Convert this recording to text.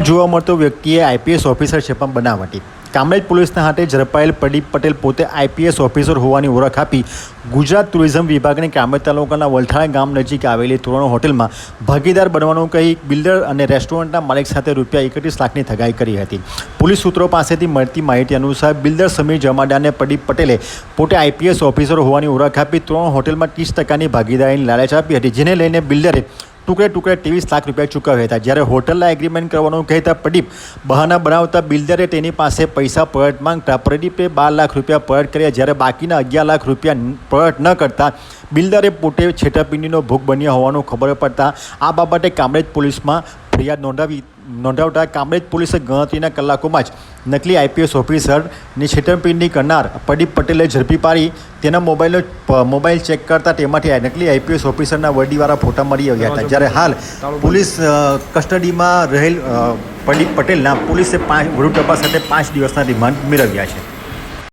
જોવા મળતો વ્યક્તિએ આઈપીએસ ઓફિસર છે પણ બનાવટી. કામરેજ પોલીસના હાથે ઝડપાયેલ પ્રદીપ પટેલ પોતે આઈપીએસ ઓફિસર હોવાની ઓળખ આપી ગુજરાત ટુરિઝમ વિભાગની કામરેજ તાલુકાના વલથાણા ગામ નજીક આવેલી તોરણ હોટલમાં ભાગીદાર બનવાનું કહી બિલ્ડર અને રેસ્ટોરન્ટના માલિક સાથે ₹31 લાખની ઠગાઈ કરી હતી. પોલીસ સૂત્રો પાસેથી મળતી માહિતી અનુસાર બિલ્ડર સમીર જમાદારને પ્રદીપ પટેલે પોતે આઈપીએસ ઓફિસર હોવાની ઓળખ આપી તોરણ હોટલમાં 30% ભાગીદારીની લાલચ આપી હતી, જેને લઈને બિલ્ડરે ટુકડે ₹23 લાખ ચૂકવ્યા હતા. જ્યારે હોટલના એગ્રીમેન્ટ કરવાનું કહેતા પ્રદીપ બહાના બનાવતા બિલ્ડરે તેની પાસે પૈસા પરત માંગતા પ્રદીપે ₹12 લાખ પરત કર્યા. જ્યારે બાકીના ₹11 લાખ પરત ન કરતા બિલ્ડરે પોતે છેતરપિંડીનો ભોગ બન્યા હોવાનું ખબર પડતા આ બાબતે કામરેજ પોલીસમાં ફરિયાદ નોંધાવતા કામરેજ પોલીસે ગણતરીના કલાકોમાં જ નકલી આઈપીએસ ઓફિસરની છેતરપિંડી કરનાર પ્રદીપ પટેલે ઝડપી પાડી તેના મોબાઈલ ચેક કરતા તેમાંથી નકલી આઈપીએસ ઓફિસરના વર્દીવાળા ફોટા મળી આવ્યા હતા. જ્યારે હાલ પોલીસ કસ્ટડીમાં રહેલ પ્રદીપ પટેલના પોલીસે વધુ તપાસ સાથે 5 દિવસના રિમાન્ડ મેળવ્યા છે.